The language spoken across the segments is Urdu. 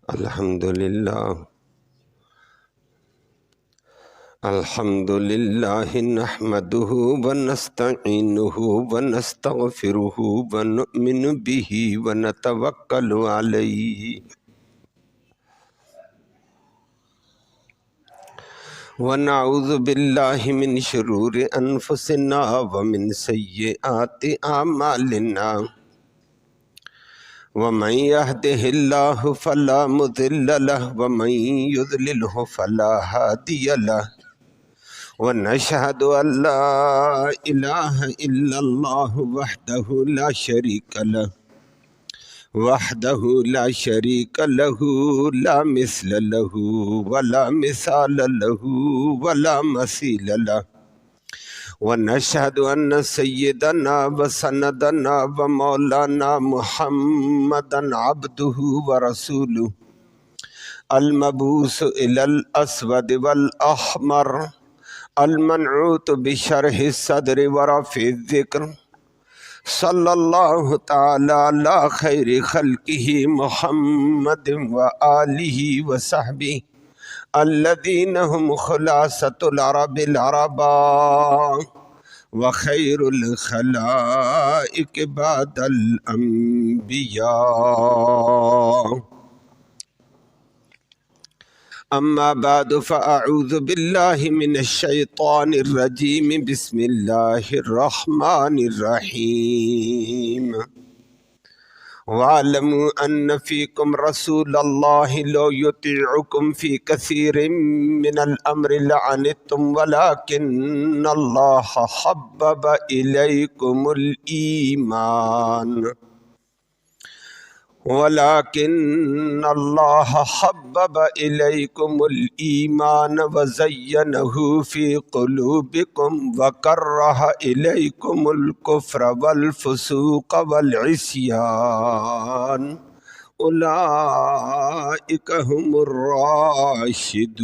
الحمدللہ نحمدہ ونستعینہ ونستغفرہ ونؤمن بہ ونتوکل علیہ ونعوذ باللہ من شرور انفسنا ومن سیئات اعمالنا ومن يهده الله فلا مضل له ومن يضلله فلا هادي له ونشهد أن لا إله إلا الله وحده لا شريك له لا مثل له ولا مثال له ولا مثيل له ونشهد أن سيدنا وسندنا ومولانا محمدا عبده ورسوله المبعوث إلى الأسود والأحمر المنعوت بشرح الصدر ورفع الذكر صلى الله تعالى على خير خلقه محمد وآله وصحبه الذين هم خلاصة العرب العرباء وخير الخلائق بعد الأنبياء أما بعد فأعوذ بالله من الشيطان الرجيم بسم الله الرحمن الرحيم وَاعْلَمُوا أَنَّ فِيكُمْ رَسُولَ اللَّهِ لَوْ يُطِيعُكُمْ فِي كَثِيرٍ مِّنَ الْأَمْرِ لَعَنِتُّمْ وَلَكِنَّ اللَّهَ حَبَّبَ إِلَيْكُمُ الْإِيمَانَ وَزَيَّنَهُ فِي قُلُوبِكُمْ وَكَرَّهَ إِلَيْكُمُ الْكُفْرَ وَالْفُسُوقَ وَالْعِصْيَانَ أُولَئِكَ هُمُ الرَّاشِدُونَ۔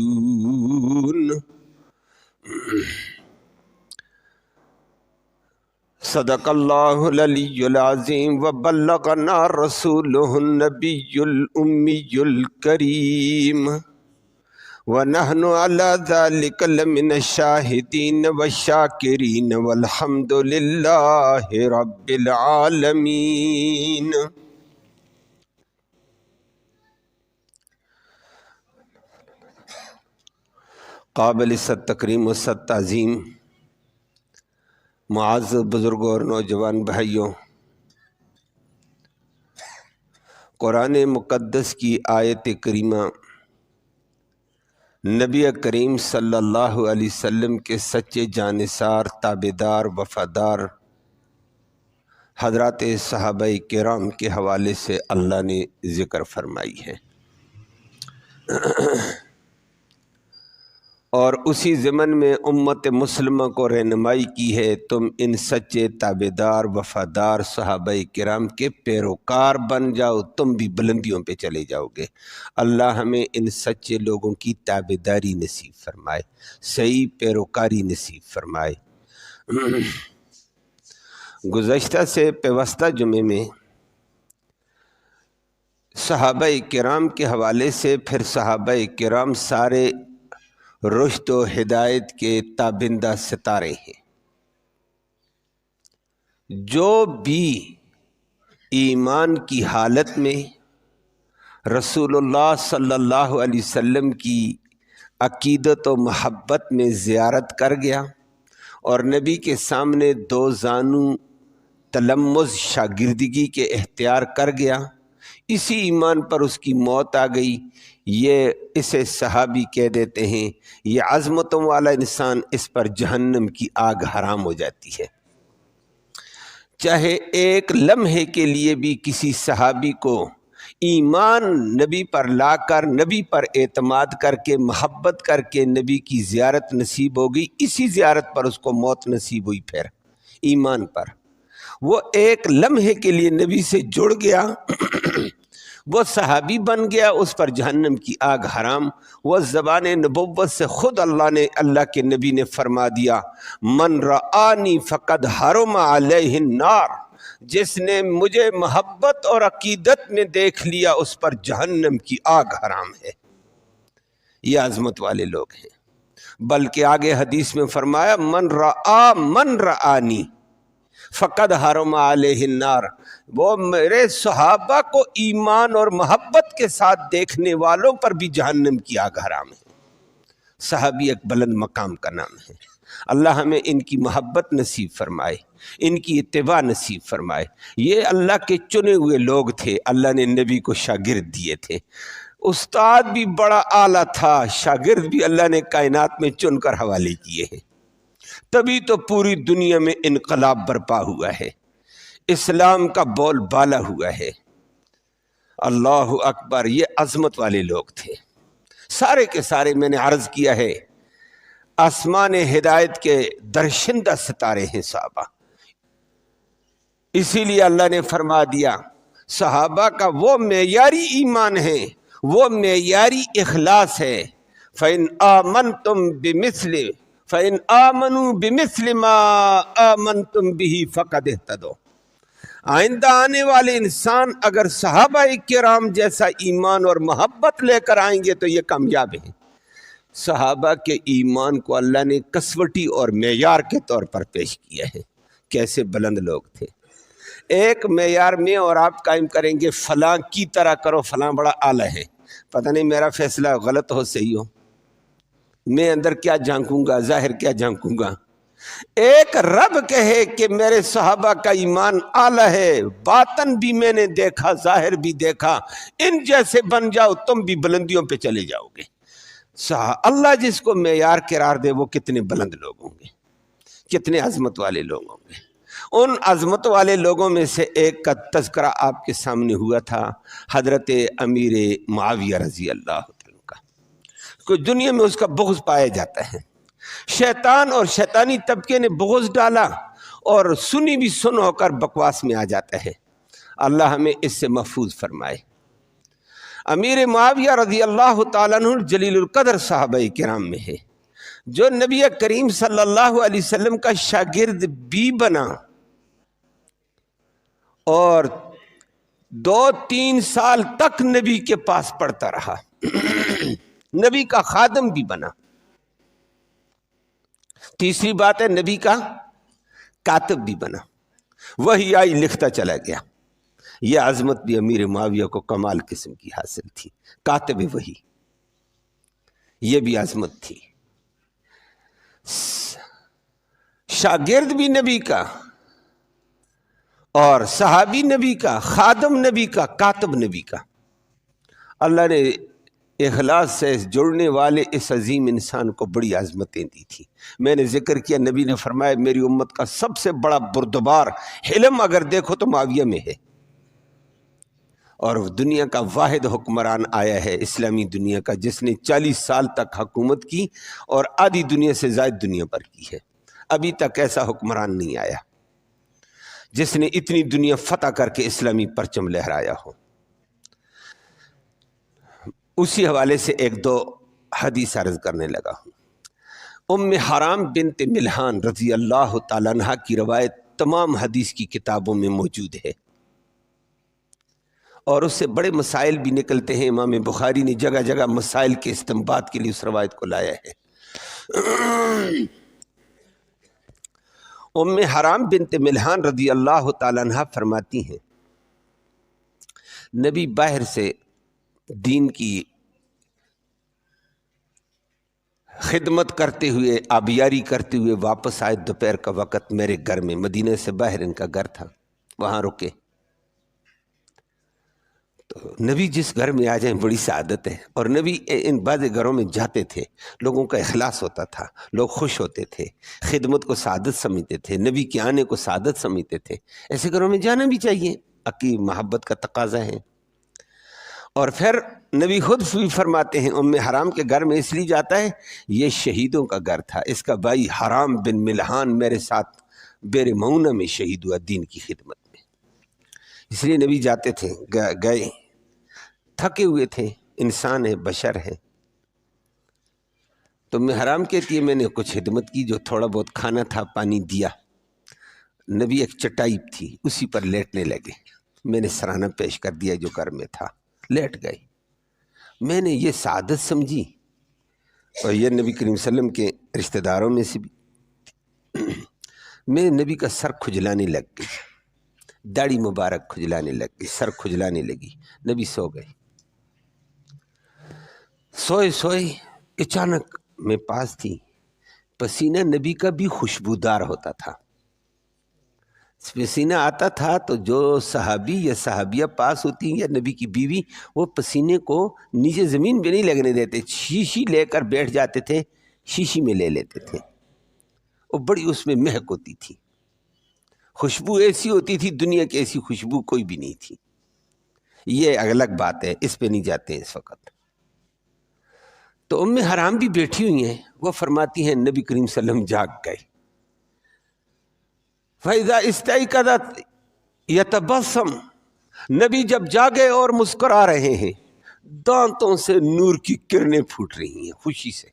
صدق اللہ العلی العظیم وبلغنا رسولہ النبی الأمی الکریم ونحن على ذلك لمن الشاہدین والشاکرین والحمد للہ رب العالمین۔ قابل ست تکریم و ست تعظیم معزز بزرگوں اور نوجوان بھائیوں، قرآن مقدس کی آیت کریمہ نبی کریم صلی اللہ علیہ وسلم کے سچے جانثار تابعدار وفادار حضرات صحابہ کرام کے حوالے سے اللہ نے ذکر فرمائی ہے، اور اسی ضمن میں امت مسلمہ کو رہنمائی کی ہے، تم ان سچے تابعدار وفادار صحابہ کرام کے پیروکار بن جاؤ، تم بھی بلندیوں پہ چلے جاؤ گے۔ اللہ ہمیں ان سچے لوگوں کی تابعداری نصیب فرمائے، صحیح پیروکاری نصیب فرمائے۔ گزشتہ سے پیوستہ جمعے میں صحابہ کرام کے حوالے سے پھر صحابہ کرام سارے رشد و ہدایت کے تابندہ ستارے ہیں، جو بھی ایمان کی حالت میں رسول اللہ صلی اللہ علیہ وسلم کی عقیدت و محبت میں زیارت کر گیا اور نبی کے سامنے دو زانو تلمذ شاگردگی کے اختیار کر گیا، اسی ایمان پر اس کی موت آ گئی، یہ اسے صحابی کہہ دیتے ہیں۔ یہ عظمتوں والا انسان، اس پر جہنم کی آگ حرام ہو جاتی ہے۔ چاہے ایک لمحے کے لیے بھی کسی صحابی کو ایمان نبی پر لا کر، نبی پر اعتماد کر کے، محبت کر کے نبی کی زیارت نصیب ہوگی، اسی زیارت پر اس کو موت نصیب ہوئی، پھر ایمان پر وہ ایک لمحے کے لیے نبی سے جڑ گیا، وہ صحابی بن گیا، اس پر جہنم کی آگ حرام۔ وہ زبان نبوت سے خود اللہ کے نبی نے فرما دیا، من رآنی فقد حرم علیہ النار، جس نے مجھے محبت اور عقیدت میں دیکھ لیا اس پر جہنم کی آگ حرام ہے۔ یہ عظمت والے لوگ ہیں۔ بلکہ آگے حدیث میں فرمایا من رآنی فقد حرم علیہ النار، وہ میرے صحابہ کو ایمان اور محبت کے ساتھ دیکھنے والوں پر بھی جہنم کی آگ حرام ہے۔ صحابی ایک بلند مقام کا نام ہے۔ اللہ ہمیں ان کی محبت نصیب فرمائے، ان کی اتباع نصیب فرمائے۔ یہ اللہ کے چنے ہوئے لوگ تھے، اللہ نے نبی کو شاگرد دیے تھے۔ استاد بھی بڑا اعلیٰ تھا، شاگرد بھی اللہ نے کائنات میں چن کر حوالے کیے ہیں، تبھی تو پوری دنیا میں انقلاب برپا ہوا ہے، اسلام کا بول بالا ہوا ہے۔ اللہ اکبر، یہ عظمت والے لوگ تھے، سارے کے سارے میں نے عرض کیا ہے آسمان ہدایت کے درشندہ ستارے ہیں صحابہ۔ اسی لیے اللہ نے فرما دیا صحابہ کا وہ معیاری ایمان ہے، وہ معیاری اخلاص ہے۔ فَإِنْ آمَنُوا بِمِثْلِ مَا آمَنْتُمْ بِهِ فَقَدِ اهْتَدَوْا۔ آئندہ آنے والے انسان اگر صحابہ کرام جیسا ایمان اور محبت لے کر آئیں گے تو یہ کامیاب ہیں۔ صحابہ کے ایمان کو اللہ نے کسوٹی اور معیار کے طور پر پیش کیا ہے۔ کیسے بلند لوگ تھے۔ ایک معیار میں اور آپ قائم کریں گے فلاں کی طرح کرو، فلاں بڑا اعلیٰ ہے، پتہ نہیں میرا فیصلہ غلط ہو صحیح ہو، میں اندر کیا جھانکوں گا، ظاہر کیا جھانکوں گا۔ ایک رب کہے کہ میرے صحابہ کا ایمان اعلیٰ ہے، باطن بھی میں نے دیکھا، ظاہر بھی دیکھا، ان جیسے بن جاؤ تم بھی بلندیوں پہ چلے جاؤ گے۔ اللہ جس کو معیار قرار دے وہ کتنے بلند لوگ ہوں گے، کتنے عظمت والے لوگ ہوں گے۔ ان عظمت والے لوگوں میں سے ایک کا تذکرہ آپ کے سامنے ہوا تھا، حضرت امیر معاویہ رضی اللہ عنہ کا۔ کوئی دنیا میں اس کا بغض پایا جاتا ہے، شیطان اور شیطانی طبقے نے بغض ڈالا اور سنی بھی سن ہو کر بکواس میں آ جاتا ہے۔ اللہ ہمیں اس سے محفوظ فرمائے۔ امیر معاویہ رضی اللہ تعالیٰ عنہ جلیل القدر صحابہ کرام میں ہے، جو نبی کریم صلی اللہ علیہ وسلم کا شاگرد بھی بنا اور 2-3 سال تک نبی کے پاس پڑھتا رہا، نبی کا خادم بھی بنا۔ تیسری بات ہے نبی کا کاتب بھی بنا، وہی آئی لکھتا چلا گیا۔ یہ عظمت بھی امیر معاویہ کو کمال قسم کی حاصل تھی، کاتب وہی، یہ بھی عظمت تھی۔ شاگرد بھی نبی کا اور صحابی نبی کا، خادم نبی کا، کاتب نبی کا۔ اللہ نے اخلاص سے جڑنے والے اس عظیم انسان کو بڑی عظمتیں دی تھی۔ میں نے ذکر کیا نبی نے فرمایا میری امت کا سب سے بڑا بردبار حلم اگر دیکھو تو معاویہ میں ہے، اور دنیا کا واحد حکمران آیا ہے اسلامی دنیا کا جس نے 40 سال تک حکومت کی اور آدھی دنیا سے زائد دنیا پر کی ہے۔ ابھی تک ایسا حکمران نہیں آیا جس نے اتنی دنیا فتح کر کے اسلامی پرچم لہرایا ہو۔ اسی حوالے سے 1-2 حدیث عرض کرنے لگا ہوں۔ ام حرام بنت ملحان رضی اللہ تعالیٰ عنہ کی روایت تمام حدیث کی کتابوں میں موجود ہے، اور اس سے بڑے مسائل بھی نکلتے ہیں۔ امام بخاری نے جگہ جگہ مسائل کے استنباط کے لیے اس روایت کو لایا ہے۔ ام حرام بنت ملحان رضی اللہ تعالیٰ عنہ فرماتی ہیں نبی باہر سے دین کی خدمت کرتے ہوئے، آبیاری کرتے ہوئے واپس آئے، دوپہر کا وقت میرے گھر میں، مدینہ سے باہر ان کا گھر تھا، وہاں رکے۔ تو نبی جس گھر میں آ جائیں بڑی سعادت ہے، اور نبی ان بعض گھروں میں جاتے تھے، لوگوں کا اخلاص ہوتا تھا، لوگ خوش ہوتے تھے، خدمت کو سعادت سمجھتے تھے، نبی کے آنے کو سعادت سمجھتے تھے۔ ایسے گھروں میں جانا بھی چاہیے، عقیق محبت کا تقاضا ہے۔ اور پھر نبی خود بھی فرماتے ہیں ام حرام کے گھر میں اس لیے جاتا ہے یہ شہیدوں کا گھر تھا، اس کا بھائی حرام بن ملحان میرے ساتھ بیر معونہ میں شہید ہوا دین کی خدمت میں، اس لیے نبی جاتے تھے، گئے، تھکے ہوئے تھے، انسان ہے، بشر ہے۔ تو ام حرام کہتی ہے میں نے کچھ خدمت کی، جو تھوڑا بہت کھانا تھا پانی دیا، نبی ایک چٹائی تھی اسی پر لیٹنے لگے، میں نے سرانہ پیش کر دیا جو گھر میں تھا، لیٹ گئے۔ میں نے یہ سعادت سمجھی، اور یہ نبی کریم صلی اللہ علیہ وسلم کے رشتہ داروں میں سے بھی، میں نبی کا سر کھجلانے لگ گئی، داڑھی مبارک کھجلانے لگ گئی، سر کھجلانے لگی۔ نبی سو گئے، سوئے اچانک میں پاس تھی، پسینہ نبی کا بھی خوشبودار ہوتا تھا۔ پسینہ آتا تھا تو جو صحابی یا صحابیہ پاس ہوتی یا نبی کی بیوی، وہ پسینے کو نیچے زمین پہ نہیں لگنے دیتے، شیشی لے کر بیٹھ جاتے تھے، شیشی میں لے لیتے تھے، وہ بڑی اس میں مہک ہوتی تھی، خوشبو ایسی ہوتی تھی، دنیا کی ایسی خوشبو کوئی بھی نہیں تھی۔ یہ الگ بات ہے، اس پہ نہیں جاتے ہیں اس وقت۔ تو ام حرام بھی بیٹھی ہوئی ہیں، وہ فرماتی ہیں نبی کریم صلی اللہ علیہ وسلم جاگ گئے۔ فَإِذَا اسْتَيْقَظَتْ يَتَبَسَّمُ، نبی جب جاگے اور مسکرا رہے ہیں، دانتوں سے نور کی کرنیں پھوٹ رہی ہیں، خوشی سے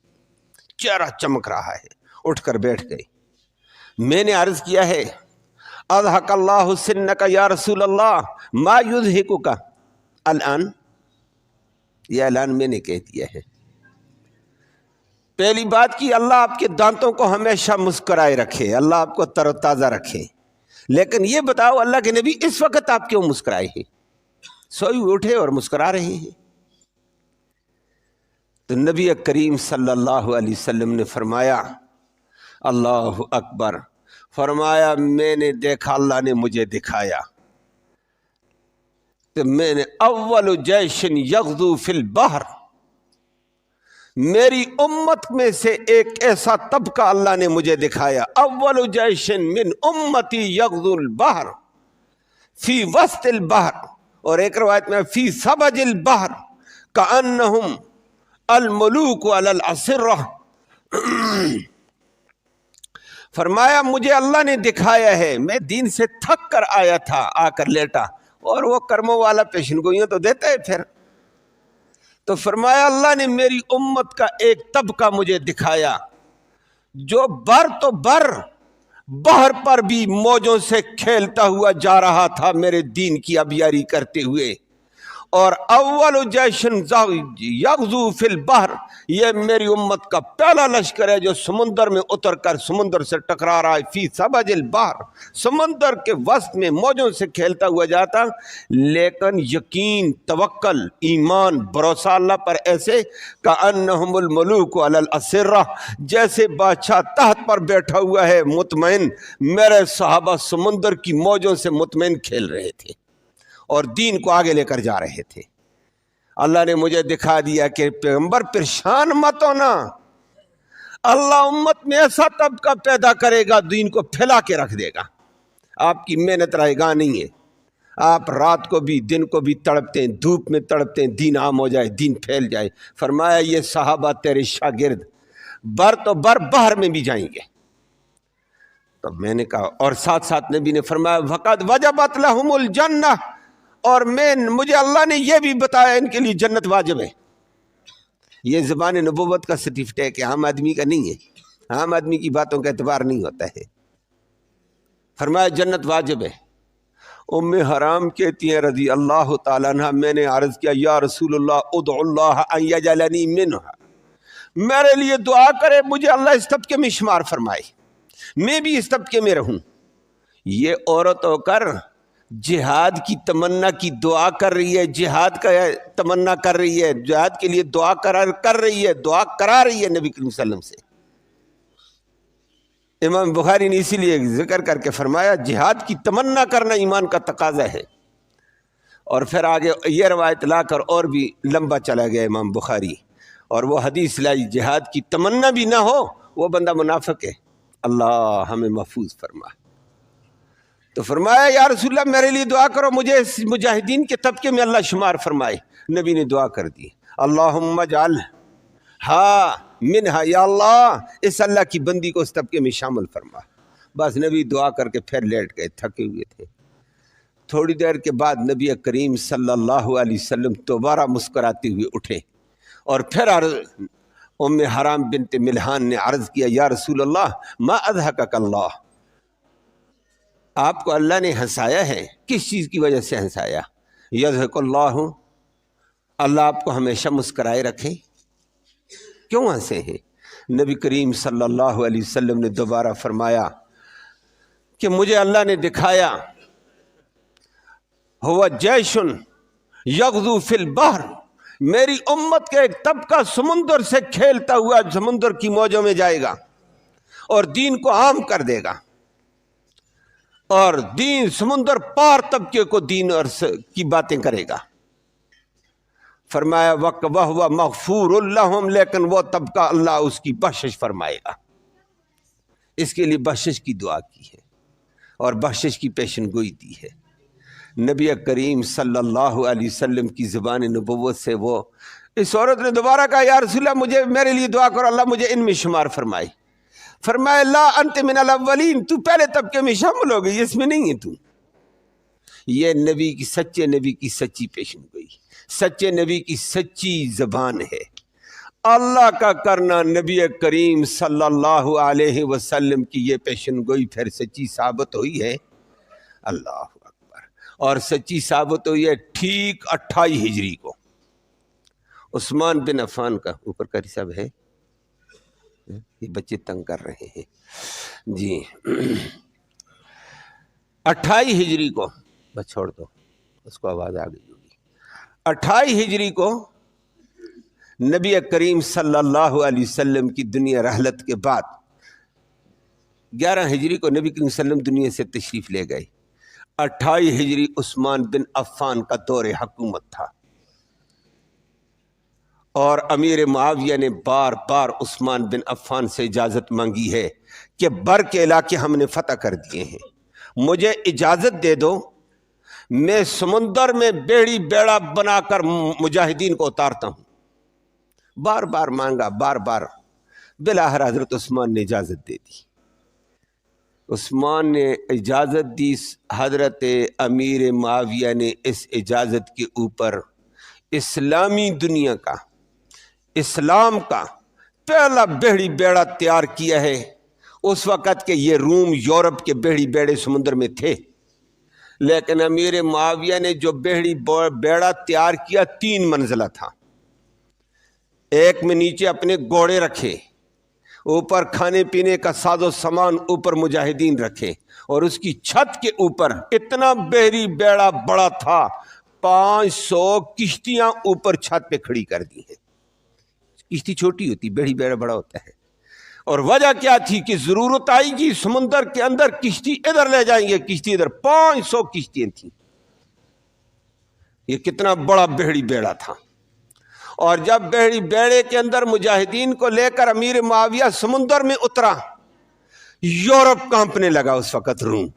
چہرہ چمک رہا ہے، اٹھ کر بیٹھ گئے۔ میں نے عرض کیا ہے اضحک اللہ سنک یا رسول اللہ ما یضحکک الان، یہ اعلان میں نے کہہ دیا ہے۔ پہلی بات کی اللہ آپ کے دانتوں کو ہمیشہ مسکرائے رکھے، اللہ آپ کو تر و تازہ رکھے، لیکن یہ بتاؤ اللہ کے نبی اس وقت آپ کیوں مسکرائے ہیں؟ سوئی اٹھے اور مسکرا رہے ہیں۔ تو نبی کریم صلی اللہ علیہ وسلم نے فرمایا اللہ اکبر، فرمایا میں نے دیکھا، اللہ نے مجھے دکھایا، تو میں نے اول جیش یغزو فی البحر، میری امت میں سے ایک ایسا طبقہ اللہ نے مجھے دکھایا، اول جیش من امتی یغزو البحر فی وسط البحر، اور ایک روایت میں فی سبج البحر کأنہم الملوک علی الاسرہ، فرمایا مجھے اللہ نے دکھایا ہے، میں دین سے تھک کر آیا تھا، آ کر لیٹا، اور وہ کرموں والا پیشن گوئیوں تو دیتا ہے پھر، تو فرمایا اللہ نے میری امت کا ایک طبقہ مجھے دکھایا جو بر تو بر بحر پر بھی موجوں سے کھیلتا ہوا جا رہا تھا میرے دین کی ابیاری کرتے ہوئے، اور اول جیشن یغزو فی البحر، یہ میری امت کا پہلا لشکر ہے جو سمندر میں اتر کر سمندر سے ٹکرا رہا ہے، فی سبج البحر، سمندر کے وسط میں موجوں سے کھیلتا ہوا جاتا، لیکن یقین، توکل، ایمان، بھروسہ اللہ پر ایسے کأنہم الملوک علی الاسرہ، جیسے بادشاہ تحت پر بیٹھا ہوا ہے مطمئن، میرے صحابہ سمندر کی موجوں سے مطمئن کھیل رہے تھے اور دین کو آگے لے کر جا رہے تھے۔ اللہ نے مجھے دکھا دیا کہ پیغمبر پریشان مت ہونا، اللہ امت میں ایسا طبقہ پیدا کرے گا دین کو پھیلا کے رکھ دے گا، آپ کی محنت رائے گاہ نہیں ہے، آپ رات کو بھی دن کو بھی تڑپتے ہیں، دھوپ میں تڑپتے ہیں، دین عام ہو جائے، دین پھیل جائے۔ فرمایا یہ صحابہ تیرے شاگرد بر تو بر بحر میں بھی جائیں گے۔ تو میں نے کہا، اور ساتھ ساتھ نبی نے فرمایا وَقَدْ وَجَبَتْ لَهُمُ الْجَنَّةُ، اور مجھے اللہ نے یہ بھی بتایا ان کے لیے جنت واجب ہے۔ یہ زبان نبوت کا سرٹیفکیٹ ہے، عام آدمی کا نہیں ہے، عام آدمی کی باتوں کا اعتبار نہیں ہوتا ہے۔ فرمایا جنت واجب ہے۔ ام حرام کہتی ہیں رضی اللہ تعالیٰ عنہ، میں نے عرض کیا یا رسول اللہ ادعو اللہ ان یجعلنی منہا، میرے لیے دعا کرے مجھے اللہ اس طبقے میں شمار فرمائے، میں بھی اس طبقے میں رہوں۔ یہ عورت ہو کر جہاد کی تمنا کی دعا کر رہی ہے، جہاد کا تمنا کر رہی ہے، جہاد کے لیے دعا کر رہی ہے، دعا کرا رہی ہے نبی کریم صلی اللہ علیہ وسلم سے۔ امام بخاری نے اسی لیے ذکر کر کے فرمایا جہاد کی تمنا کرنا ایمان کا تقاضا ہے، اور پھر آگے یہ روایت لا کر اور بھی لمبا چلا گیا امام بخاری، اور وہ حدیث لائی جہاد کی تمنا بھی نہ ہو وہ بندہ منافق ہے، اللہ ہمیں محفوظ فرما۔ تو فرمایا یا رسول اللہ میرے لیے دعا کرو مجھے اس مجاہدین کے طبقے میں اللہ شمار فرمائے۔ نبی نے دعا کر دی اللہم اجعل ہاں منہا، یا اللہ اس اللہ کی بندی کو اس طبقے میں شامل فرما۔ بس نبی دعا کر کے پھر لیٹ گئے، تھکے ہوئے تھے۔ تھوڑی دیر کے بعد نبی کریم صلی اللہ علیہ وسلم دوبارہ مسکراتے ہوئے اٹھے، اور پھر ام حرام بنت ملحان نے عرض کیا یا رسول اللہ ما اضحکک اللہ، آپ کو اللہ نے ہنسایا ہے، کس چیز کی وجہ سے ہنسایا؟ یضحک اللہ، اللہ آپ کو ہمیشہ مسکرائے رکھے، کیوں ہنسے ہیں؟ نبی کریم صلی اللہ علیہ وسلم نے دوبارہ فرمایا کہ مجھے اللہ نے دکھایا ہوا جیشن یغزو فی البحر، میری امت کے ایک طبقہ سمندر سے کھیلتا ہوا سمندر کی موجوں میں جائے گا اور دین کو عام کر دے گا، اور دین سمندر پار طبقے کو دین اور کی باتیں کرے گا۔ فرمایا وَهُوَ مغفور لَهُمْ، لیکن وہ طبقہ اللہ اس کی بخشش فرمائے گا۔ اس کے لیے بخشش کی دعا کی ہے اور بخشش کی پیشن گوئی دی ہے۔ نبی کریم صلی اللہ علیہ وسلم کی زبان نبوت سے وہ اس عورت نے دوبارہ کہا یا رسول اللہ مجھے میرے لیے دعا کرو، اللہ مجھے ان میں شمار فرمائے۔ فرمایا لا انت من الاولین، تو پہلے طبقے میں شامل ہو گئی، اس میں نہیں ہے تو۔ یہ نبی کی سچے نبی کی سچی پیشن گوئی، سچے نبی کی سچی زبان ہے۔ اللہ کا کرنا نبی کریم صلی اللہ علیہ وسلم کی یہ پیشن گوئی پھر سچی ثابت ہوئی ہے۔ اللہ اکبر، اور سچی ثابت ہوئی ہے ٹھیک 28 ہجری کو۔ عثمان بن عفان کا اوپر کا حساب ہے، یہ بچے تنگ کر رہے ہیں جی۔ 28 ہجری کو، بس چھوڑ دو اس کو، آواز آ گئی ہوگی۔ 28 ہجری کو نبی کریم صلی اللہ علیہ وسلم کی دنیا رحلت کے بعد 11 ہجری کو نبی کریم صلی اللہ علیہ وسلم دنیا سے تشریف لے گئے۔ 28 ہجری عثمان بن عفان کا دور حکومت تھا، اور امیر معاویہ نے بار بار عثمان بن عفان سے اجازت مانگی ہے کہ بر کے علاقے ہم نے فتح کر دیے ہیں، مجھے اجازت دے دو، میں سمندر میں بیڑی بیڑا بنا کر مجاہدین کو اتارتا ہوں۔ بار بار مانگا، بار بار، بالآخر حضرت عثمان نے اجازت دے دی۔ عثمان نے اجازت دی، حضرت امیر معاویہ نے اس اجازت کے اوپر اسلامی دنیا کا، اسلام کا پہلا بیڑی بیڑا تیار کیا ہے۔ اس وقت کے یہ روم یورپ کے بیڑی بیڑے سمندر میں تھے، لیکن امیر معاویہ نے جو بیڑی بیڑا تیار کیا 3 منزلہ تھا۔ ایک میں نیچے اپنے گھوڑے رکھے، اوپر کھانے پینے کا ساز و سامان اوپر مجاہدین رکھے، اور اس کی چھت کے اوپر اتنا بیڑی بیڑا بڑا تھا 500 کشتیاں اوپر چھت پہ کھڑی کر دی ہیں۔ کشتی چھوٹی ہوتی، بیڑی بیڑا بڑا ہوتا ہے۔ اور وجہ کیا تھی کہ ضرورت آئی گی سمندر کے اندر کشتی ادھر لے جائیں گے، کشتی ادھر، 500 کشتیاں تھیں۔ یہ کتنا بڑا بیڑی بیڑا تھا۔ اور جب بیڑی بیڑے کے اندر مجاہدین کو لے کر امیر معاویہ سمندر میں اترا، یورپ کانپنے لگا اس وقت، روم۔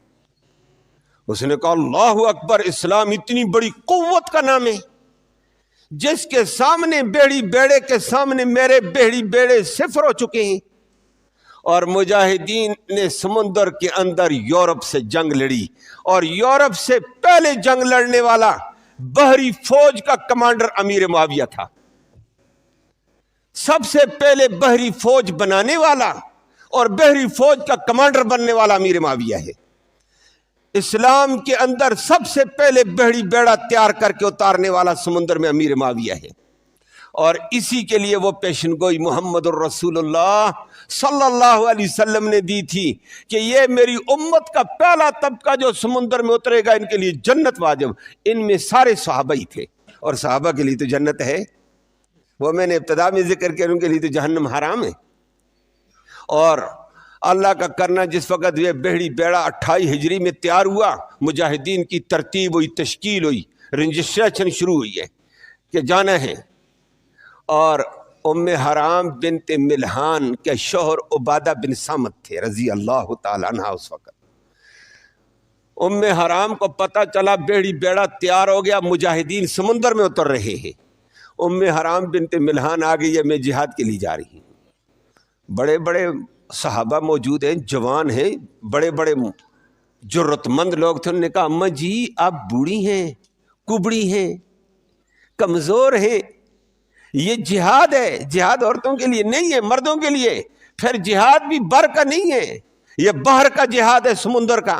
اس نے کہا اللہ اکبر، اسلام اتنی بڑی قوت کا نام ہے جس کے سامنے، بیڑی بیڑے کے سامنے میرے بیڑی بیڑے صفر ہو چکے ہیں۔ اور مجاہدین نے سمندر کے اندر یورپ سے جنگ لڑی، اور یورپ سے پہلے جنگ لڑنے والا بحری فوج کا کمانڈر امیر معاویہ تھا۔ سب سے پہلے بحری فوج بنانے والا اور بحری فوج کا کمانڈر بننے والا امیر معاویہ ہے۔ اسلام کے اندر سب سے پہلے بحری بیڑا تیار کر کے اتارنے والا سمندر میں امیر معاویہ ہے، اور اسی کے لیے وہ پیشن گوئی محمد الرسول اللہ صلی اللہ علیہ وسلم نے دی تھی کہ یہ میری امت کا پہلا طبقہ جو سمندر میں اترے گا، ان کے لیے جنت واجب۔ ان میں سارے صحابہ ہی تھے، اور صحابہ کے لیے تو جنت ہے، وہ میں نے ابتدا میں ذکر کیا، ان کے لیے تو جہنم حرام ہے۔ اور اللہ کا کرنا، جس وقت یہ بیڑی بیڑا 28 ہجری میں تیار ہوا، مجاہدین کی ترتیب ہوئی، تشکیل ہوئی، رجسٹریشن شروع ہوئی ہے کہ جانا ہے۔ اور ام حرام بنت ملحان کے شوہر عبادہ بن صامت تھے رضی اللہ تعالیٰ عنہ۔ اس وقت ام حرام کو پتہ چلا بیڑی بیڑا تیار ہو گیا، مجاہدین سمندر میں اتر رہے ہیں۔ ام حرام بنت ملحان آ گئی ہے، میں جہاد کے لیے جا رہی ہوں۔ بڑے بڑے صحابہ موجود ہیں، جوان ہیں، بڑے بڑے جرت مند لوگ تھے۔ انہوں نے کہا اماں جی آپ بوڑھی ہیں، کبڑی ہیں، کمزور ہیں، یہ جہاد ہے، جہاد عورتوں کے لیے نہیں ہے، مردوں کے لیے۔ پھر جہاد بھی بر کا نہیں ہے، یہ بحر کا جہاد ہے، سمندر کا۔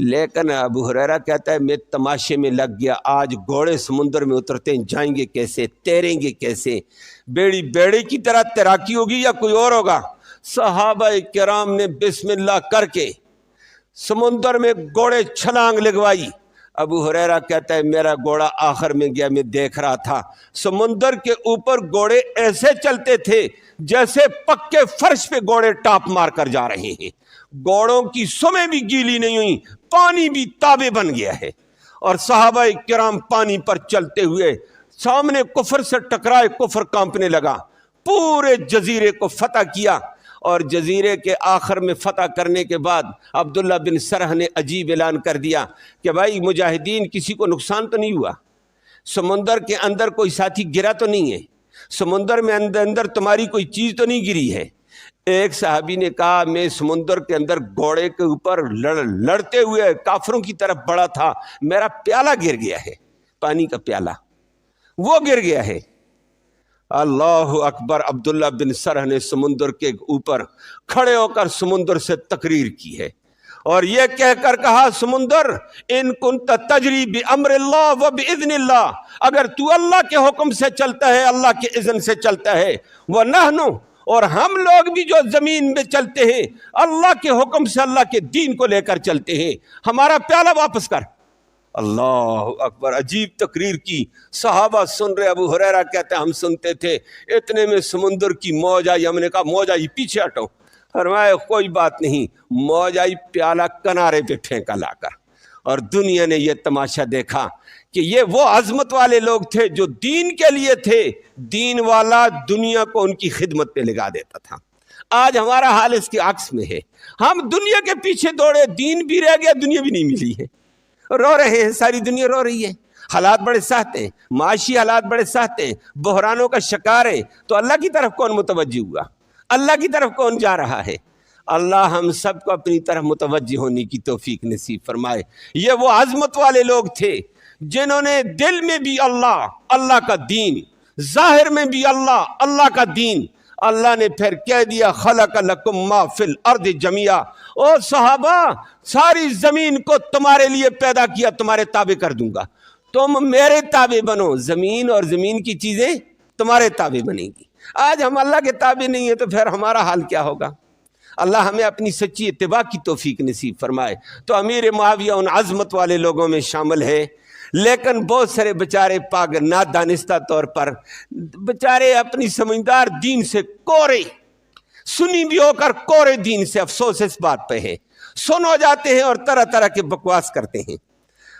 لیکن ابو ہریرہ کہتا ہے میں تماشے میں لگ گیا، آج گھوڑے سمندر میں اترتے ہیں، جائیں گے کیسے، تیریں گے کیسے، بیڑے کی طرح تیراکی ہوگی یا کوئی اور ہوگا۔ صحابہ کرام نے بسم اللہ کر کے سمندر میں گھوڑے چھلانگ لگوائی۔ ابو ہریرہ کہتا ہے میرا گھوڑا آخر میں گیا، میں دیکھ رہا تھا سمندر کے اوپر گھوڑے ایسے چلتے تھے جیسے پکے فرش پہ گھوڑے ٹاپ مار کر جا رہے ہیں، گھوڑوں کی سمیں بھی گیلی نہیں ہوئی، پانی بھی تابع بن گیا ہے، اور صحابہ کرام پانی پر چلتے ہوئے سامنے کفر سے ٹکرائے، کفر کانپنے لگا، پورے جزیرے کو فتح کیا، اور جزیرے کے آخر میں فتح کرنے کے بعد عبداللہ بن سرح نے عجیب اعلان کر دیا کہ بھائی مجاہدین کسی کو نقصان تو نہیں ہوا، سمندر کے اندر کوئی ساتھی گرا تو نہیں ہے، سمندر میں اندر تمہاری کوئی چیز تو نہیں گری ہے۔ ایک صحابی نے کہا میں سمندر کے اندر گھوڑے کے اوپر لڑتے ہوئے کافروں کی طرف بڑھا تھا، میرا پیالہ گر گیا ہے، پانی کا پیالہ وہ گر گیا ہے۔ اللہ اکبر۔ عبداللہ بن سرح نے سمندر کے اوپر کھڑے ہو کر سمندر سے تقریر کی ہے، اور یہ کہہ کر کہا سمندر ان کنت تجری بامر اللہ و باذن اللہ، اگر تو اللہ کے حکم سے چلتا ہے، اللہ کے اذن سے چلتا ہے، ونحن، اور ہم لوگ بھی جو زمین میں چلتے ہیں اللہ کے حکم سے، اللہ کے دین کو لے کر چلتے ہیں، ہمارا پیالہ واپس کر۔ اللہ اکبر۔ عجیب تقریر کی، صحابہ سن رہے، ابو ہریرہ کہتے ہیں ہم سنتے تھے، اتنے میں سمندر کی موج آئی، ہم نے کہا موج آئی پیچھے ہٹو، فرمایا کوئی بات نہیں، موج آئی، پیالہ کنارے پہ پھینکا لا کر، اور دنیا نے یہ تماشا دیکھا کہ یہ وہ عظمت والے لوگ تھے جو دین کے لیے تھے، دین والا دنیا کو ان کی خدمت پہ لگا دیتا تھا۔ آج ہمارا حال اس کے عکس میں ہے، ہم دنیا کے پیچھے دوڑے، دین بھی رہ گیا، دنیا بھی نہیں ملی ہے، رو رہے ہیں، ساری دنیا رو رہی ہے، حالات بڑے سخت ہیں، معاشی حالات بڑے سخت ہیں، بحرانوں کا شکار ہے، تو اللہ کی طرف کون متوجہ ہوا؟ اللہ کی طرف کون جا رہا ہے؟ اللہ ہم سب کو اپنی طرف متوجہ ہونے کی توفیق نصیب فرمائے۔ یہ وہ عظمت والے لوگ تھے جنہوں نے دل میں بھی اللہ، اللہ کا دین، ظاہر میں بھی اللہ، اللہ کا دین، اللہ نے پھر کہہ دیا خلق لکم ما فی الارض جميعا، او صحابہ ساری زمین کو تمہارے لیے پیدا کیا، تمہارے تابع کر دوں گا، تم میرے تابع بنو، زمین اور زمین کی چیزیں تمہارے تابع بنیں گی۔ آج ہم اللہ کے تابع نہیں ہیں تو پھر ہمارا حال کیا ہوگا؟ اللہ ہمیں اپنی سچی اتباع کی توفیق نصیب فرمائے۔ تو امیر معاویہ ان عظمت والے لوگوں میں شامل ہے، لیکن بہت سارے بچارے پاگل نادانستہ طور پر بچارے اپنی سمجھدار دین سے کورے، سنی بھی ہو کر کورے دین سے، افسوس اس بات پہ ہے، سن ہو جاتے ہیں اور طرح طرح کے بکواس کرتے ہیں،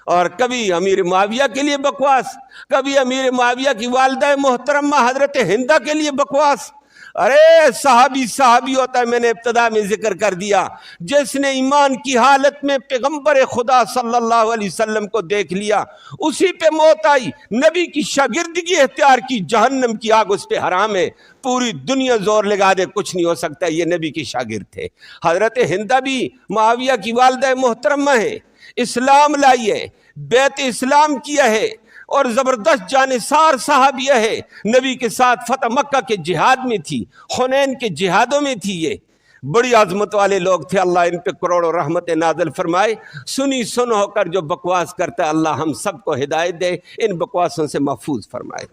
اور کبھی امیر معاویہ کے لیے بکواس، کبھی امیر معاویہ کی والدہ محترمہ حضرت ہندہ کے لیے بکواس۔ ارے صحابی ہوتا ہے، میں نے ابتدا میں ذکر کر دیا، جس نے ایمان کی حالت میں پیغمبر خدا صلی اللہ علیہ وسلم کو دیکھ لیا، اسی پہ موت آئی، نبی کی شاگردگی اختیار کی، جہنم کی آگ اس پہ حرام ہے، پوری دنیا زور لگا دے کچھ نہیں ہو سکتا، یہ نبی کی شاگرد تھے۔ حضرت ہندہ بھی معاویہ کی والدہ محترمہ ہے، اسلام لائی ہے، بیعت اسلام کیا ہے، اور زبردست جانثار صحابیہ ہے، نبی کے ساتھ فتح مکہ کے جہاد میں تھی، حنین کے جہادوں میں تھی، یہ بڑی عظمت والے لوگ تھے۔ اللہ ان پہ کروڑوں رحمت نازل فرمائے۔ سن ہو کر جو بکواس کرتا ہے، اللہ ہم سب کو ہدایت دے، ان بکواسوں سے محفوظ فرمائے۔